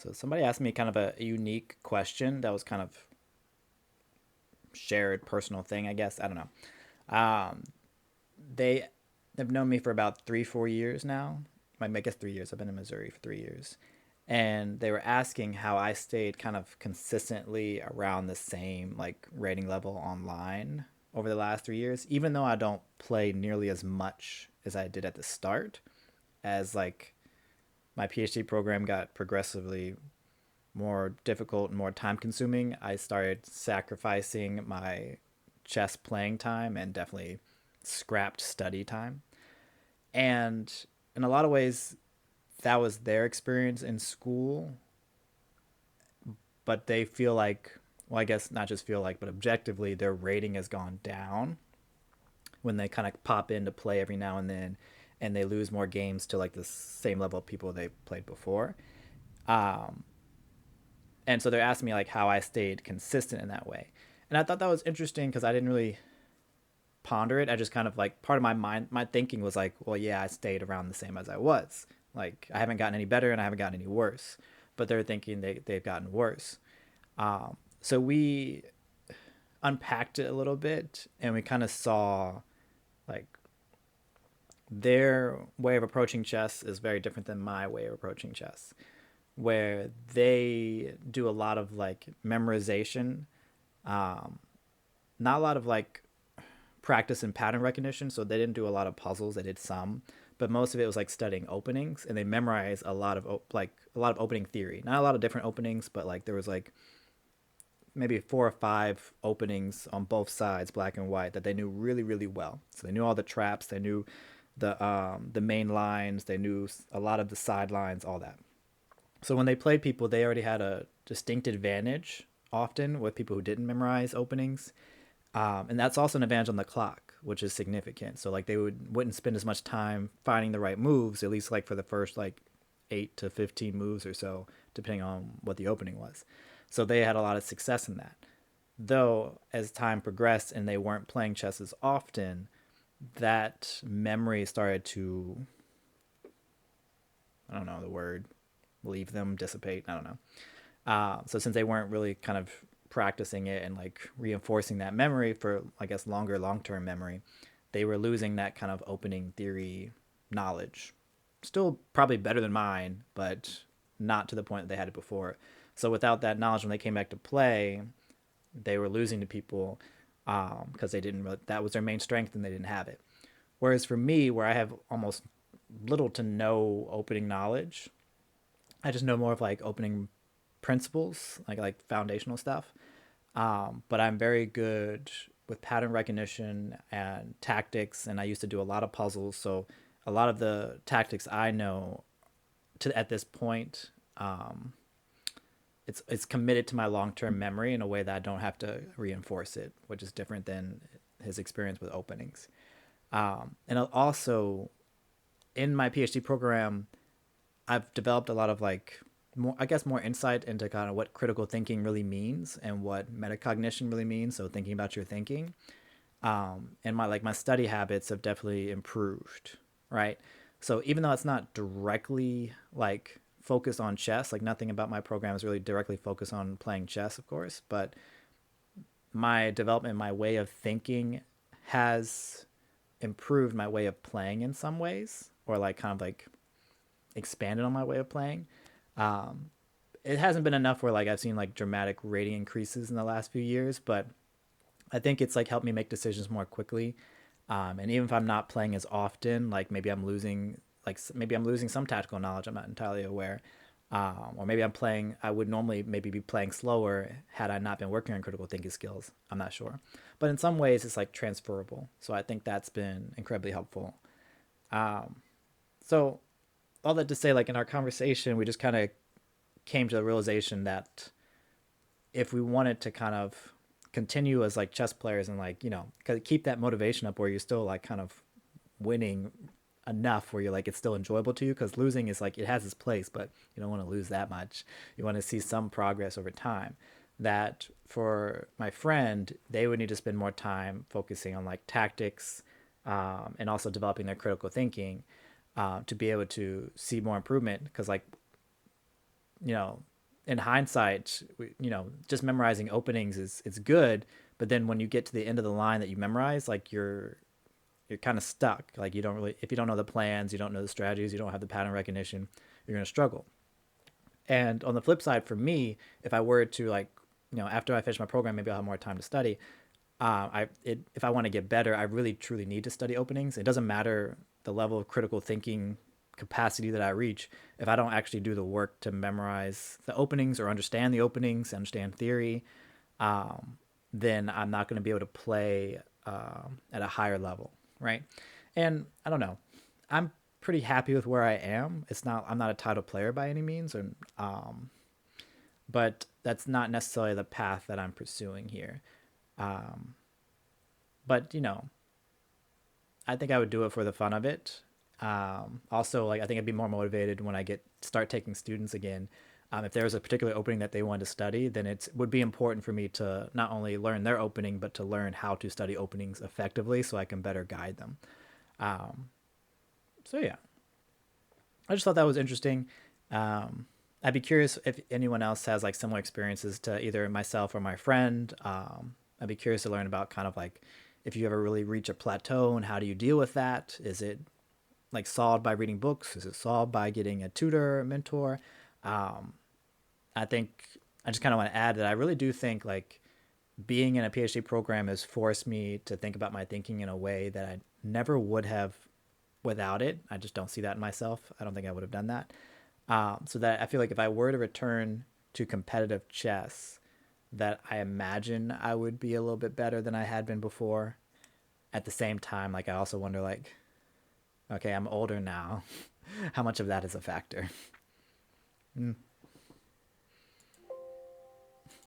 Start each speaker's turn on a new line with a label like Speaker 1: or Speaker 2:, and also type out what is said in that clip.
Speaker 1: So somebody asked me kind of a unique question that was kind of shared personal thing, I guess. I don't know. They have known me for about 3, 4 years now. I guess 3 years. I've been in Missouri for 3 years. And they were asking how I stayed kind of consistently around the same like rating level online over the last 3 years, even though I don't play nearly as much as I did at the start, as like my PhD program got progressively more difficult and more time consuming. I started sacrificing my chess playing time and definitely scrapped study time. And in a lot of ways, that was their experience in school, but they feel like, well, I guess not just feel like, but objectively, their rating has gone down when they kind of pop into play every now and then and they lose more games to like the same level of people they played before. Um, and so they're asking me like how I stayed consistent in that way. And I thought that was interesting because I didn't really ponder it. I just kind of like part of my mind, my thinking was like, well, yeah, I stayed around the same as I was. Like I haven't gotten any better and I haven't gotten any worse. But they're thinking they've gotten worse. So we unpacked it a little bit and we kind of saw like their way of approaching chess is very different than my way of approaching chess, where they do a lot of like memorization, um, not a lot of like practice and pattern recognition. So they didn't do a lot of puzzles. They did some, but most of it was like studying openings, and they memorize a lot of like a lot of opening theory. Not a lot of different openings, but like there was like maybe 4 or 5 openings on both sides, black and white, that they knew really really well. So they knew all the traps. They knew the main lines. They knew a lot of the side lines, all that. So when they played people, they already had a distinct advantage often with people who didn't memorize openings. And that's also an advantage on the clock, which is significant. So like they wouldn't spend as much time finding the right moves, at least like for the first like 8 to 15 moves or so, depending on what the opening was. So they had a lot of success in that. Though as time progressed and they weren't playing chess as often, that memory started to, I don't know the word, leave them, dissipate. I don't know. So since they weren't really kind of practicing it and like reinforcing that memory for, I guess, longer long term memory, they were losing that kind of opening theory knowledge. Still probably better than mine, but not to the point that they had it before. So without that knowledge, when they came back to play, they were losing to people because they didn't really, that was their main strength and they didn't have it. Whereas for me, where I have almost little to no opening knowledge, I just know more of like opening principles, like foundational stuff. But I'm very good with pattern recognition and tactics, and I used to do a lot of puzzles. So a lot of the tactics I know to at this point, it's committed to my long term memory in a way that I don't have to reinforce it, which is different than his experience with openings. And also in my PhD program, I've developed a lot of like more, I guess, more insight into kind of what critical thinking really means and what metacognition really means. So thinking about your thinking, and my study habits have definitely improved, right? So even though it's not directly like focused on chess, like nothing about my program is really directly focused on playing chess, of course, but my development, my way of thinking has improved my way of playing in some ways, or like kind of like expanded on my way of playing. Um, it hasn't been enough where like I've seen like dramatic rating increases in the last few years, but I think it's like helped me make decisions more quickly. And even if I'm not playing as often, like maybe I'm losing some tactical knowledge. I'm not entirely aware. Or maybe I'm playing. I would normally maybe be playing slower had I not been working on critical thinking skills. I'm not sure, but in some ways it's like transferable. So I think that's been incredibly helpful. Um, so all that to say, like in our conversation, we just kind of came to the realization that if we wanted to kind of continue as like chess players and like keep that motivation up where you're still like kind of winning enough where you're like it's still enjoyable to you, because losing is like it has its place, but you don't want to lose that much. You want to see some progress over time. That for my friend, they would need to spend more time focusing on like tactics, and also developing their critical thinking, to be able to see more improvement, because like you know in hindsight, just memorizing openings is it's good, but then when you get to the end of the line that you memorize, like you're kind of stuck. Like you don't really, if you don't know the plans, you don't know the strategies, you don't have the pattern recognition, you're going to struggle. And on the flip side, for me, if I were to like, after I finish my program, maybe I'll have more time to study. If I want to get better, I really truly need to study openings. It doesn't matter the level of critical thinking capacity that I reach if I don't actually do the work to memorize the openings or understand the openings, understand theory. Then I'm not going to be able to play at a higher level, right? And I don't know. I'm pretty happy with where I am. I'm not a title player by any means, but that's not necessarily the path that I'm pursuing here. Um, but I think I would do it for the fun of it. Also, like I think I'd be more motivated when I get start taking students again. If there was a particular opening that they wanted to study, then it would be important for me to not only learn their opening, but to learn how to study openings effectively, so I can better guide them. Um, so yeah, I just thought that was interesting. I'd be curious if anyone else has like similar experiences to either myself or my friend. I'd be curious to learn about kind of like if you ever really reach a plateau and how do you deal with that? Is it like solved by reading books? Is it solved by getting a tutor, a mentor? Um, I think I just kind of want to add that I really do think like being in a PhD program has forced me to think about my thinking in a way that I never would have without it. I just don't see that in myself. I don't think I would have done that. So that I feel like if I were to return to competitive chess, that I imagine I would be a little bit better than I had been before. At the same time, like I also wonder, like, okay, I'm older now. How much of that is a factor? Mm.